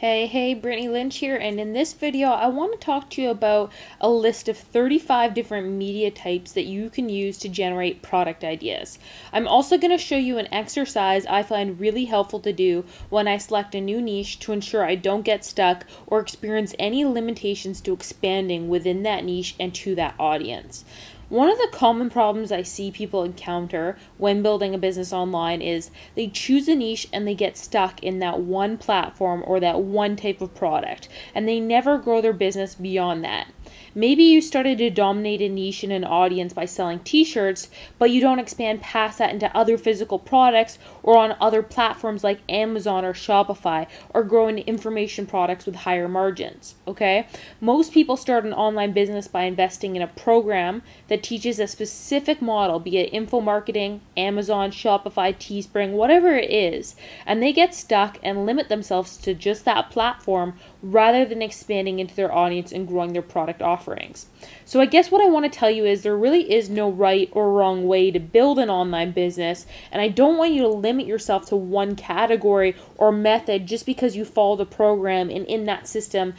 Hey, Brittany Lynch here, and in this video, I want to talk to you about a list of 35 different media types that you can use to generate product ideas. I'm also going to show you an exercise I find really helpful to do when I select a new niche to ensure I don't get stuck or experience any limitations to expanding within that niche and to that audience. One of the common problems I see people encounter when building a business online is they choose a niche and they get stuck in that one platform or that one type of product, and they never grow their business beyond that. Maybe you started to dominate a niche in an audience by selling t-shirts, but you don't expand past that into other physical products or on other platforms like Amazon or Shopify, or grow into information products with higher margins, okay? Most people start an online business by investing in a program that teaches a specific model, be it info marketing, Amazon, Shopify, Teespring, whatever it is, and they get stuck and limit themselves to just that platform rather than expanding into their audience and growing their product offerings. So I guess what I want to tell you is there really is no right or wrong way to build an online business, and I don't want you to limit yourself to one category or method just because you followed a program and in that system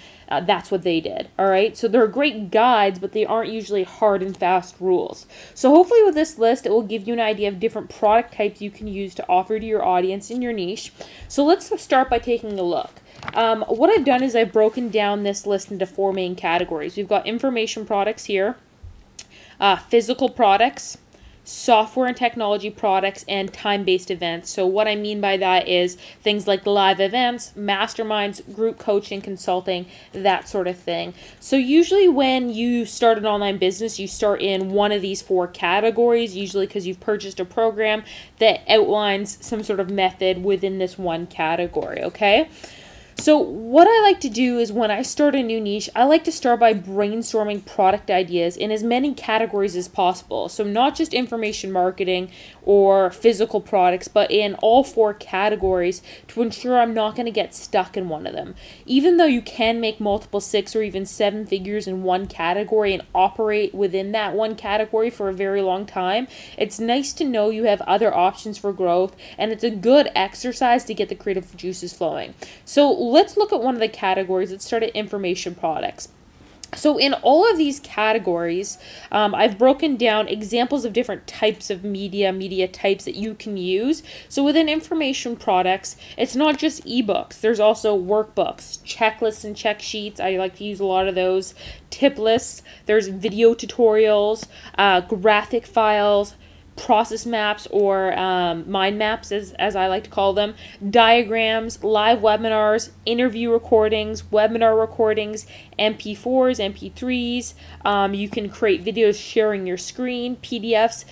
that's what they did. All right, so they're great guides, but they aren't usually hard and fast rules. So hopefully with this list it will give you an idea of different product types you can use to offer to your audience in your niche. So let's start by taking a look. What I've done is I've broken down this list into four main categories. We've got information products here, physical products, software and technology products, and time-based events. So what I mean by that is things like live events, masterminds, group coaching, consulting, that sort of thing. So usually when you start an online business, you start in one of these four categories, usually because you've purchased a program that outlines some sort of method within this one category, okay? So what I like to do is when I start a new niche, I like to start by brainstorming product ideas in as many categories as possible. So not just information marketing or physical products, but in all four categories to ensure I'm not going to get stuck in one of them. Even though you can make multiple 6 or even 7 figures in one category and operate within that one category for a very long time, it's nice to know you have other options for growth, and it's a good exercise to get the creative juices flowing. So let's look at one of the categories. Let's start at information products. So in all of these categories, I've broken down examples of different types of media types that you can use. So within information products, it's not just ebooks. There's also workbooks, checklists and check sheets. I like to use a lot of those. Tip lists. There's video tutorials, graphic files, process maps, or mind maps as I like to call them, diagrams, live webinars, interview recordings, webinar recordings, MP4s, MP3s. You can create videos sharing your screen, PDFs,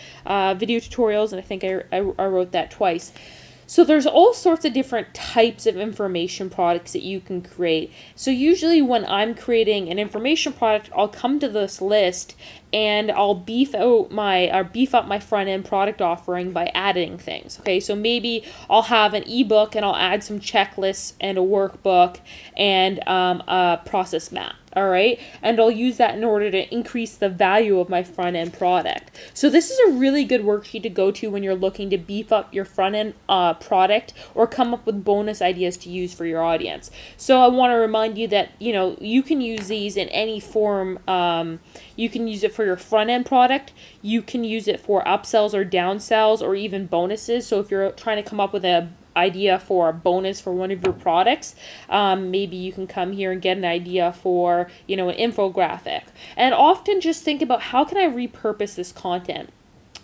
video tutorials, and I think I wrote that twice. So there's all sorts of different types of information products that you can create. So usually when I'm creating an information product, I'll come to this list and I'll beef up my front end product offering by adding things. Okay, so maybe I'll have an ebook and I'll add some checklists and a workbook and a process map. All right, and I'll use that in order to increase the value of my front end product. So this is a really good worksheet to go to when you're looking to beef up your front end product or come up with bonus ideas to use for your audience. So I want to remind you that you can use these in any form. You can use it for your front end product. You can use it for upsells or downsells or even bonuses. So if you're trying to come up with a idea for a bonus for one of your products, maybe you can come here and get an idea for an infographic. And often just think about, how can I repurpose this content?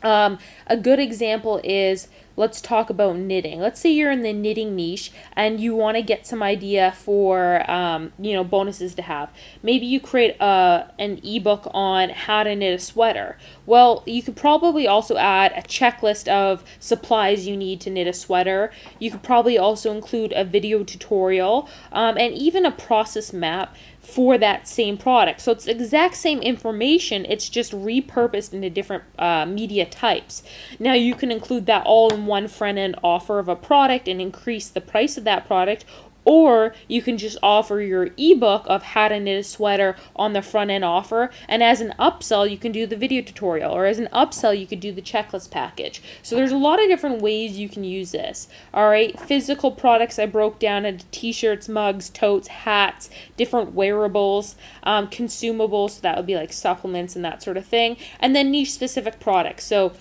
A good example is, let's talk about knitting. Let's say you're in the knitting niche and you want to get some idea for bonuses to have. Maybe you create an ebook on how to knit a sweater. Well, you could probably also add a checklist of supplies you need to knit a sweater. You could probably also include a video tutorial and even a process map for that same product. So it's the exact same information, it's just repurposed into different media types. Now you can include that all in one front end offer of a product and increase the price of that product, Or you can just offer your ebook of how to knit a sweater on the front end offer, and as an upsell you can do the video tutorial, or as an upsell you could do the checklist package. So there's a lot of different ways you can use this. Alright, physical products I broke down into t-shirts, mugs, totes, hats, different wearables, consumables, so that would be like supplements and that sort of thing, and then niche specific products. So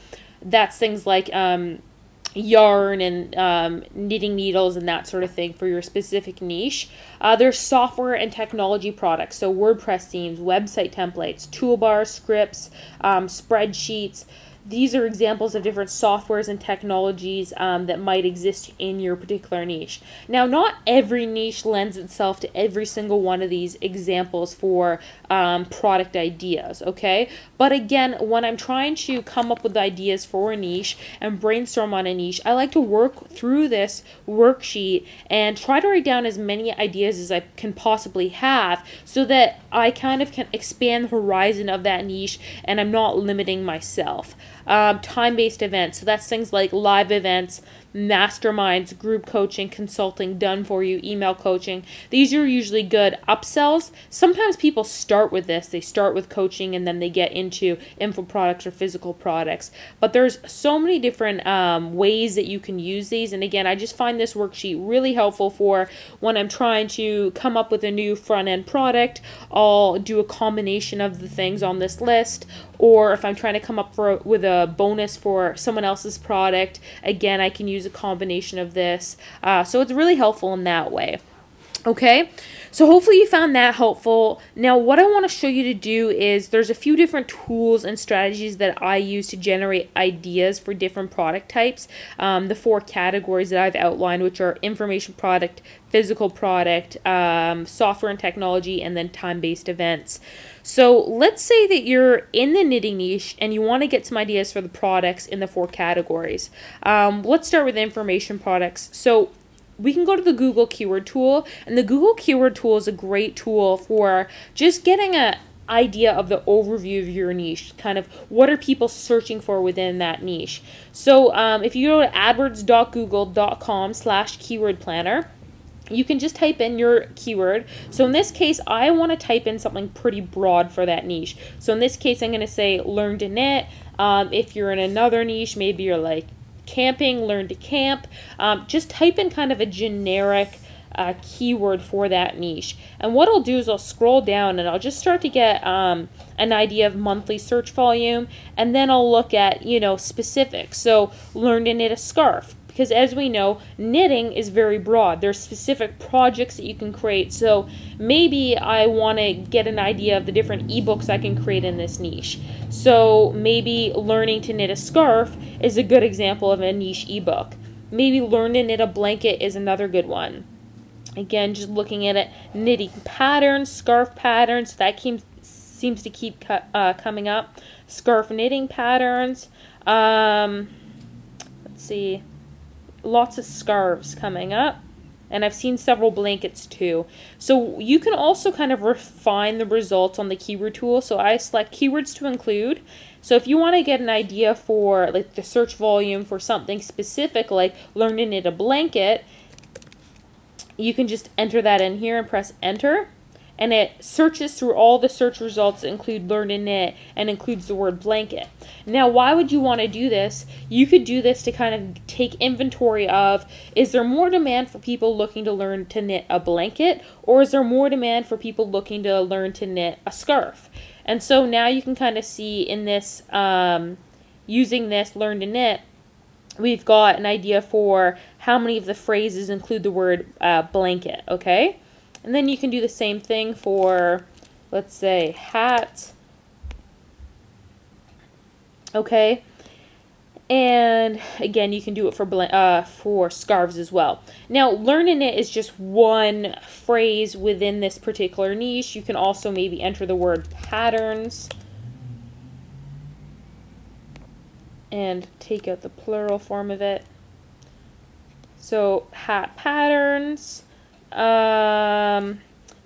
that's things like yarn and knitting needles and that sort of thing for your specific niche. There's software and technology products, so WordPress themes, website templates, toolbars, scripts, spreadsheets. These are examples of different softwares and technologies that might exist in your particular niche. Now, not every niche lends itself to every single one of these examples for product ideas, okay? But again, when I'm trying to come up with ideas for a niche and brainstorm on a niche, I like to work through this worksheet and try to write down as many ideas as I can possibly have, so that I kind of can expand the horizon of that niche and I'm not limiting myself. Time-based events, so that's things like live events, masterminds, group coaching, consulting, done for you, email coaching. These are usually good upsells. Sometimes people start with this. They start with coaching and then they get into info products or physical products. But there's so many different ways that you can use these. And again, I just find this worksheet really helpful for when I'm trying to come up with a new front-end product. I'll do a combination of the things on this list. Or if I'm trying to come up with a bonus for someone else's product, again, I can use a combination of this. So it's really helpful in that way. Okay, so hopefully you found that helpful. Now what I want to show you to do is there's a few different tools and strategies that I use to generate ideas for different product types. The 4 categories that I've outlined, which are information product, physical product, software and technology, and then time-based events. So let's say that you're in the knitting niche and you want to get some ideas for the products in the 4 categories. Let's start with information products. So we can go to the Google keyword tool, and the Google keyword tool is a great tool for just getting an idea of the overview of your niche, kind of what are people searching for within that niche. So if you go to adwords.google.com/keyword planner, you can just type in your keyword. So in this case, I want to type in something pretty broad for that niche. So in this case, I'm going to say learn to knit. If you're in another niche, maybe you're like camping, learn to camp. Just type in kind of a generic keyword for that niche. And what I'll do is I'll scroll down and I'll just start to get an idea of monthly search volume, and then I'll look at, you know, specifics. So learn to knit a scarf. Because as we know, knitting is very broad. There's specific projects that you can create. So maybe I want to get an idea of the different ebooks I can create in this niche. So maybe learning to knit a scarf is a good example of a niche ebook. Maybe learn to knit a blanket is another good one. Again, just looking at it, knitting patterns, scarf patterns, that seems to keep coming up. Scarf knitting patterns. Let's see. Lots of scarves coming up, and I've seen several blankets too. So you can also kind of refine the results on the keyword tool. So I select keywords to include. So if you want to get an idea for like the search volume for something specific, like learn to knit a blanket, you can just enter that in here and press enter. And it searches through all the search results that include learn to knit and includes the word blanket. Now, why would you want to do this? You could do this to kind of take inventory of, is there more demand for people looking to learn to knit a blanket, or is there more demand for people looking to learn to knit a scarf? And so now you can kind of see in this, using this learn to knit, we've got an idea for how many of the phrases include the word blanket, okay? And then you can do the same thing for, let's say, hat. Okay. And again, you can do it for scarves as well. Now, learn to knit is just one phrase within this particular niche. You can also maybe enter the word patterns and take out the plural form of it. So hat patterns. And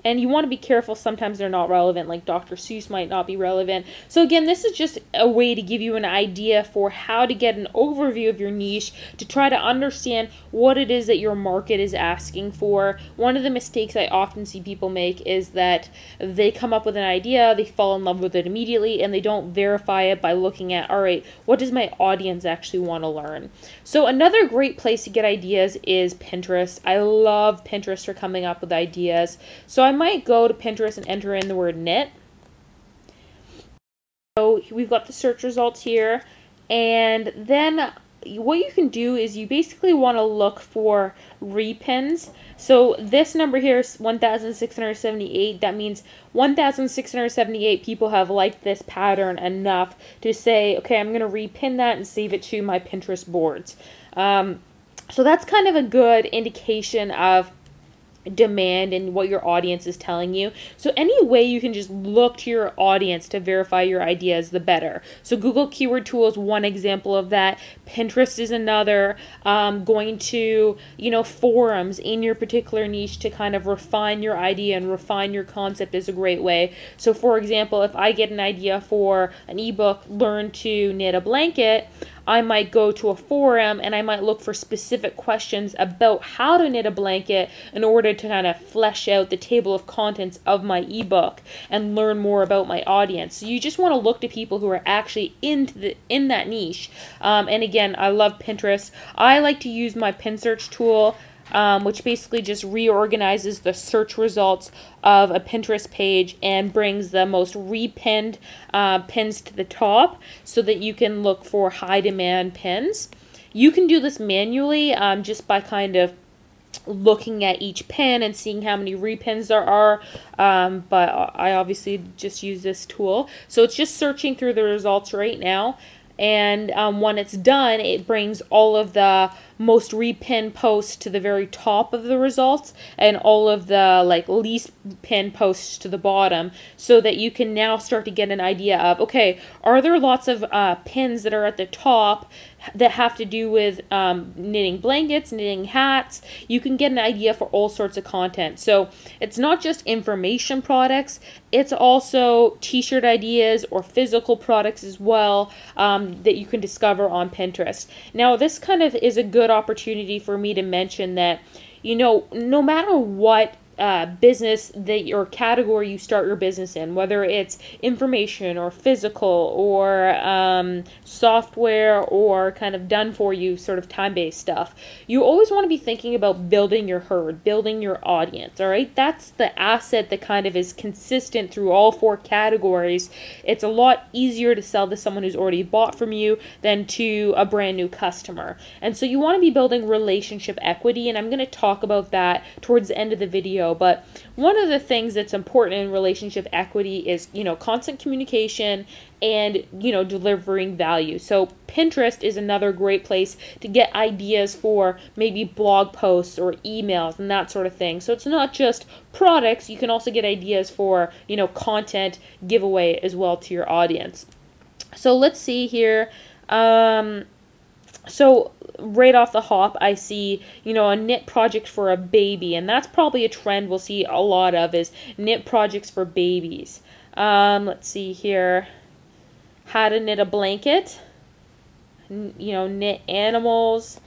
and you want to be careful. Sometimes they're not relevant, like Dr. Seuss might not be relevant. So again, this is just a way to give you an idea for how to get an overview of your niche, to try to understand what it is that your market is asking for. One of the mistakes I often see people make is that they come up with an idea, they fall in love with it immediately, and they don't verify it by looking at, all right, what does my audience actually want to learn? So another great place to get ideas is Pinterest. I love Pinterest for coming up with ideas. So I might go to Pinterest and enter in the word knit. So we've got the search results here, and then what you can do is you basically want to look for repins. So this number here is 1,678. That means 1,678 people have liked this pattern enough to say, okay, I'm going to repin that and save it to my Pinterest boards. So that's kind of a good indication of demand and what your audience is telling you. So any way you can just look to your audience to verify your ideas, the better. So Google Keyword Tool is one example of that. Pinterest is another. Going to, forums in your particular niche to kind of refine your idea and refine your concept is a great way. So for example, if I get an idea for an ebook, Learn to Knit a Blanket, I might go to a forum and I might look for specific questions about how to knit a blanket in order to kind of flesh out the table of contents of my ebook and learn more about my audience. So you just want to look to people who are actually in that niche. And again, I love Pinterest. I like to use my pin search tool, which basically just reorganizes the search results of a Pinterest page and brings the most repinned pins to the top so that you can look for high demand pins. You can do this manually just by kind of looking at each pin and seeing how many repins there are, but I obviously just use this tool. So it's just searching through the results right now. And when it's done, it brings all of the most repinned posts to the very top of the results and all of the least pinned posts to the bottom, so that you can now start to get an idea of, okay, are there lots of pins that are at the top that have to do with knitting blankets, knitting hats? You can get an idea for all sorts of content. So it's not just information products, it's also t-shirt ideas or physical products as well, that you can discover on Pinterest. Now this kind of is a good opportunity for me to mention that, no matter what business or category you start your business in, whether it's information or physical or software or kind of done for you sort of time-based stuff, you always want to be thinking about building your herd, building your audience. All right, that's the asset that kind of is consistent through all four categories. It's a lot easier to sell to someone who's already bought from you than to a brand new customer. And so you want to be building relationship equity, and I'm going to talk about that towards the end of the video. But one of the things that's important in relationship equity is, constant communication and, delivering value. So Pinterest is another great place to get ideas for maybe blog posts or emails and that sort of thing. So it's not just products, you can also get ideas for, content giveaway as well to your audience. So let's see here. So right off the hop, I see, a knit project for a baby, and that's probably a trend we'll see a lot of, is knit projects for babies. Let's see here. How to knit a blanket, knit animals,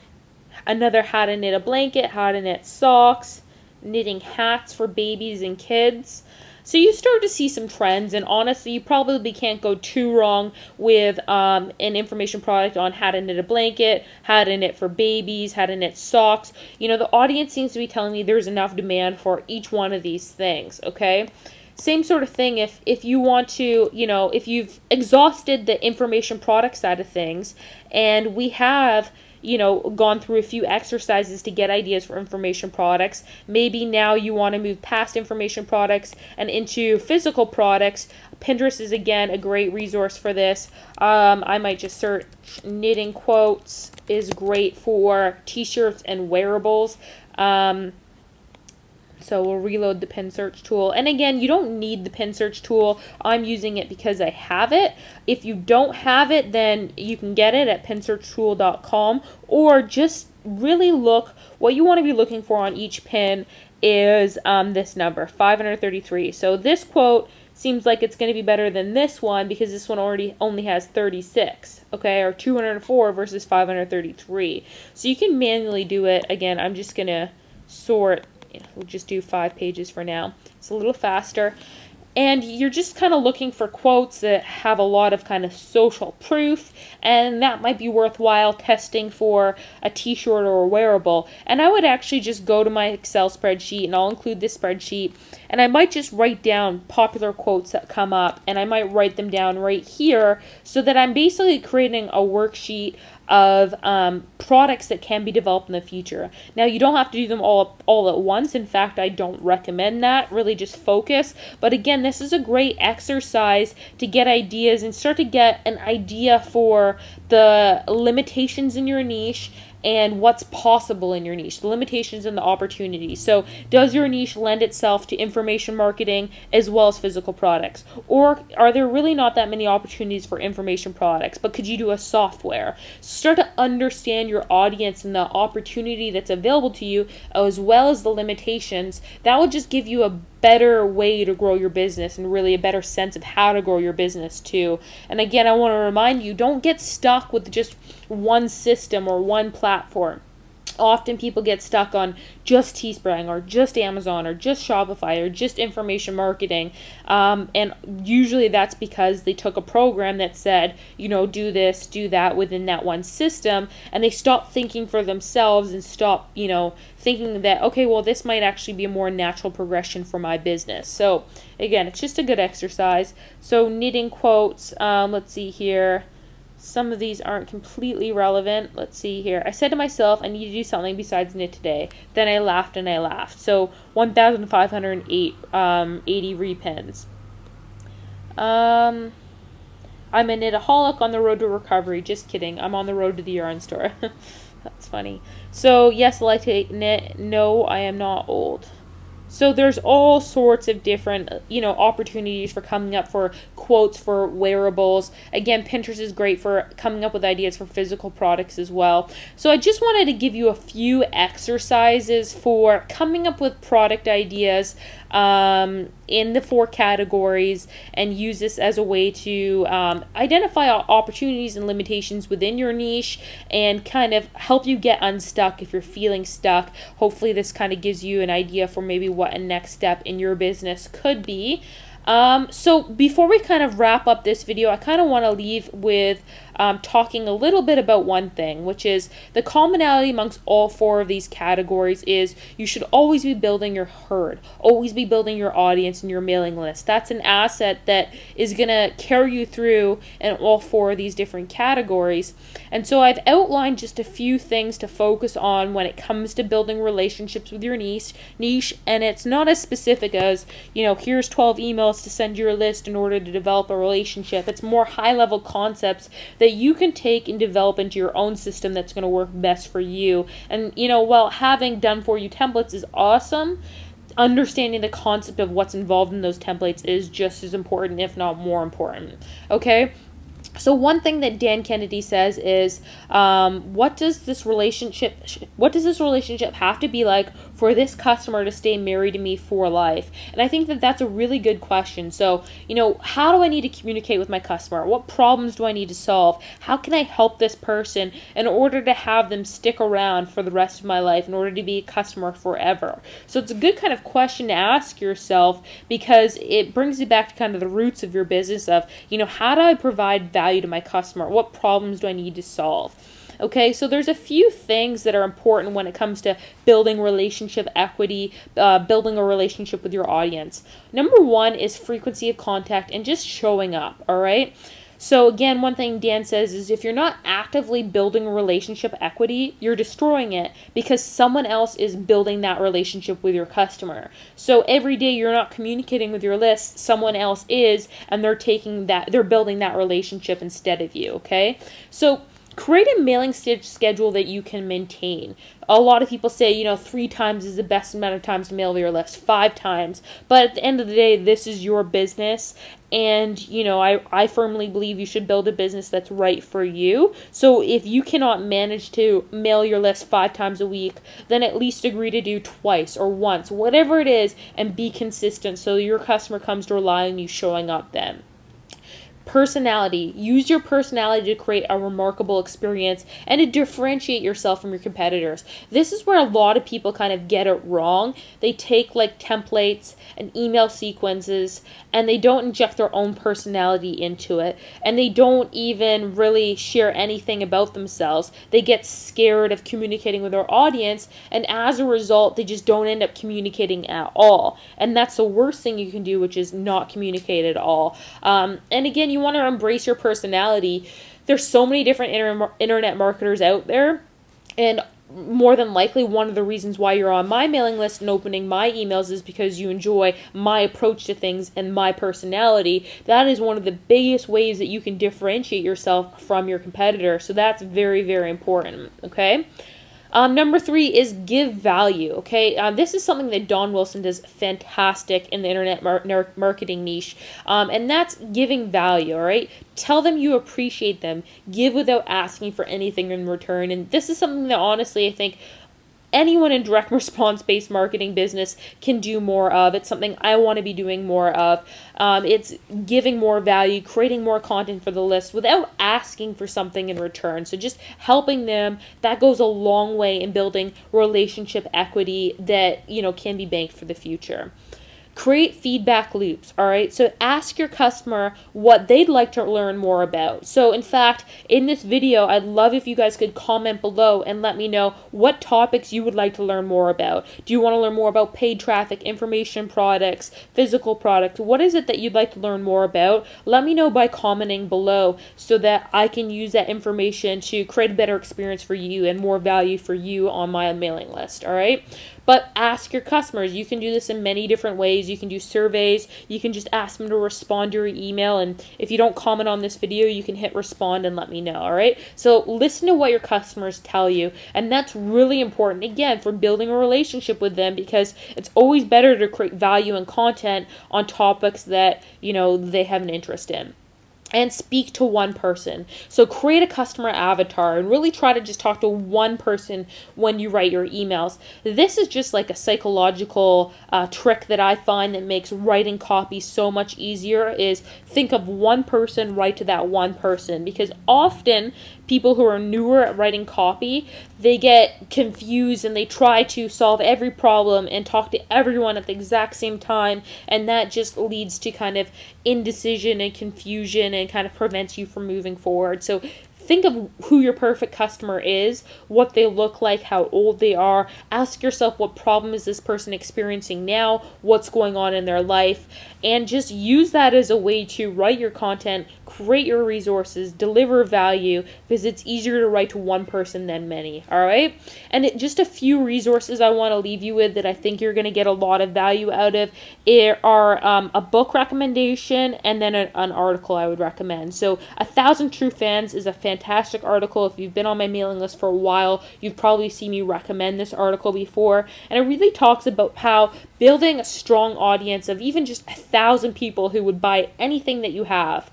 another how to knit a blanket, how to knit socks, knitting hats for babies and kids. So you start to see some trends, and honestly, you probably can't go too wrong with an information product on how to knit a blanket, how to knit for babies, how to knit socks. The audience seems to be telling me there's enough demand for each one of these things, okay? Same sort of thing if you want to, if you've exhausted the information product side of things, and we have gone through a few exercises to get ideas for information products. Maybe now you want to move past information products and into physical products. Pinterest is, again, a great resource for this. I might just search knitting quotes is great for t-shirts and wearables. So we'll reload the pin search tool. And again, you don't need the pin search tool. I'm using it because I have it. If you don't have it, then you can get it at pinsearchtool.com, or just really look what you want to be looking for on each pin is this number, 533. So this quote seems like it's going to be better than this one because this one only has 36, okay, or 204 versus 533. So you can manually do it. Again, I'm just going to sort. We'll just do 5 pages for now. It's a little faster. And you're just kind of looking for quotes that have a lot of kind of social proof, and that might be worthwhile testing for a t-shirt or a wearable. And I would actually just go to my Excel spreadsheet, and I'll include this spreadsheet, and I might just write down popular quotes that come up, and I might write them down right here so that I'm basically creating a worksheet of products that can be developed in the future. Now, you don't have to do them all at once. In fact, I don't recommend that. Really just focus. But again, this is a great exercise to get ideas and start to get an idea for the limitations in your niche and what's possible in your niche, the limitations and the opportunities. So does your niche lend itself to information marketing as well as physical products? Or are there really not that many opportunities for information products, but could you do a software? Start to understand your audience and the opportunity that's available to you as well as the limitations. That will just give you a better way to grow your business and really a better sense of how to grow your business too. And again, I want to remind you, don't get stuck with just one system or one platform. Often people get stuck on just Teespring or just Amazon or just Shopify or just information marketing. And usually that's because they took a program that said, do this, do that within that one system. And they stopped thinking for themselves and stopped, thinking that, okay, well, this might actually be a more natural progression for my business. So again, it's just a good exercise. So knitting quotes, let's see here. Some of these aren't completely relevant. Let's see here. I said to myself, I need to do something besides knit today. Then I laughed and I laughed. So 1,508 80 repins. I'm a knitaholic on the road to recovery. Just kidding. I'm on the road to the yarn store. That's funny. So yes, I like to knit. No, I am not old. So there's all sorts of different, opportunities for coming up for quotes for wearables. Again, Pinterest is great for coming up with ideas for physical products as well. So I just wanted to give you a few exercises for coming up with product ideas in the 4 categories and use this as a way to identify opportunities and limitations within your niche and kind of help you get unstuck if you're feeling stuck. Hopefully this kind of gives you an idea for maybe what a next step in your business could be. So before we kind of wrap up this video, I kind of want to leave with talking a little bit about one thing, which is the commonality amongst all 4 of these categories is you should always be building your herd, always be building your audience and your mailing list. That's an asset that is going to carry you through in all 4 of these different categories. And so I've outlined just a few things to focus on when it comes to building relationships with your niche, and it's not as specific as, here's 12 emails to send your list in order to develop a relationship. It's more high-level concepts that you can take and develop into your own system that's going to work best for you. And, while having done-for-you templates is awesome, understanding the concept of what's involved in those templates is just as important, if not more important. Okay? So one thing that Dan Kennedy says is, what does this relationship have to be like for this customer to stay married to me for life? And I think that that's a really good question. So, how do I need to communicate with my customer? What problems do I need to solve? How can I help this person in order to have them stick around for the rest of my life, in order to be a customer forever? So it's a good kind of question to ask yourself because it brings you back to kind of the roots of your business of, how do I provide value to my customer? What problems do I need to solve? Okay, so there's a few things that are important when it comes to building relationship equity, building a relationship with your audience. Number 1 is frequency of contact and just showing up, all right? So again, one thing Dan says is if you're not actively building a relationship equity, you're destroying it because someone else is building that relationship with your customer. So every day you're not communicating with your list, someone else is, and they're building that relationship instead of you, okay? So Create a mailing schedule that you can maintain. A lot of people say, 3 times is the best amount of times to mail your list, 5 times. But at the end of the day, this is your business. And, I firmly believe you should build a business that's right for you. So if you cannot manage to mail your list 5 times a week, then at least agree to do twice or once, whatever it is, and be consistent so your customer comes to rely on you showing up then. Personality. Use your personality to create a remarkable experience and to differentiate yourself from your competitors. This is where a lot of people kind of get it wrong. They take like templates and email sequences and they don't inject their own personality into it, and they don't even really share anything about themselves. They get scared of communicating with their audience, and as a result, they just don't end up communicating at all. And that's the worst thing you can do, which is not communicate at all. And again, you want to embrace your personality. There's so many different internet marketers out there, and more than likely one of the reasons why you're on my mailing list and opening my emails is because you enjoy my approach to things and my personality. That is one of the biggest ways that you can differentiate yourself from your competitor. So that's very, very important, okay? Number 3 is give value, okay? This is something that Don Wilson does fantastic in the internet marketing niche, and that's giving value, all right? Tell them you appreciate them. Give without asking for anything in return, and this is something that honestly I think anyone in direct response-based marketing business can do more of. It's something I want to be doing more of. It's giving more value, creating more content for the list without asking for something in return. So just helping them, that goes a long way in building relationship equity that, can be banked for the future. Create feedback loops, all right? So ask your customer what they'd like to learn more about. So in fact, in this video, I'd love if you guys could comment below and let me know what topics you would like to learn more about. Do you want to learn more about paid traffic, information products, physical products? What is it that you'd like to learn more about? Let me know by commenting below so that I can use that information to create a better experience for you and more value for you on my mailing list, all right? But ask your customers. You can do this in many different ways. You can do surveys. You can just ask them to respond to your email. And if you don't comment on this video, you can hit respond and let me know, all right? So listen to what your customers tell you. And that's really important, again, for building a relationship with them, because it's always better to create value and content on topics that, they have an interest in. And speak to one person. So create a customer avatar and really try to just talk to one person when you write your emails. This is just like a psychological trick that I find that makes writing copy so much easier, is think of one person, write to that one person, because often people who are newer at writing copy, they get confused and they try to solve every problem and talk to everyone at the exact same time, and that just leads to kind of indecision and confusion and kind of prevents you from moving forward. So think of who your perfect customer is, what they look like, how old they are. Ask yourself, what problem is this person experiencing now? What's going on in their life? And just use that as a way to write your content, create your resources, deliver value, because it's easier to write to one person than many, all right? And just a few resources I want to leave you with that I think you're going to get a lot of value out of are a book recommendation and then an article I would recommend. So 1,000 True Fans is a fantastic article. If you've been on my mailing list for a while, you've probably seen me recommend this article before, and it really talks about how building a strong audience of even just 1,000 people who would buy anything that you have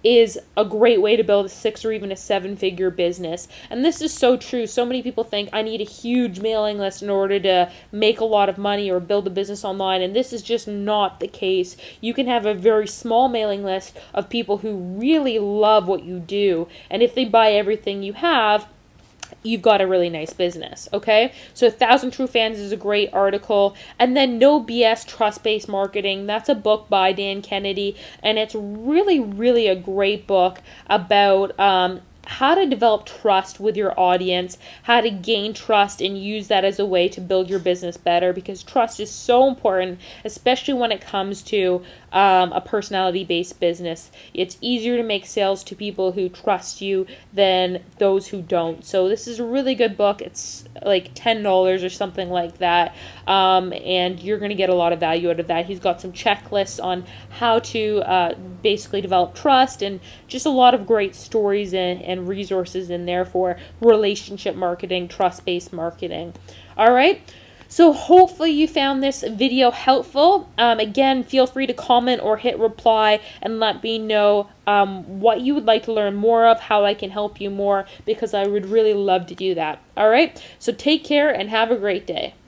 is a great way to build a 6 or even a 7-figure business. And this is so true. So many people think I need a huge mailing list in order to make a lot of money or build a business online, and this is just not the case. You can have a very small mailing list of people who really love what you do, and if they buy everything you have, you've got a really nice business, okay? So 1,000 True Fans is a great article. And then No BS Trust-Based Marketing, that's a book by Dan Kennedy, and it's really, really a great book about how to develop trust with your audience, how to gain trust and use that as a way to build your business better, because trust is so important, especially when it comes to a personality-based business. It's easier to make sales to people who trust you than those who don't. So this is a really good book. It's like $10 or something like that, and you're going to get a lot of value out of that. He's got some checklists on how to basically develop trust, and just a lot of great stories and and resources in there for relationship marketing, trust-based marketing. All right. So hopefully you found this video helpful. Again, feel free to comment or hit reply and let me know what you would like to learn more of, how I can help you more, because I would really love to do that. All right, so take care and have a great day.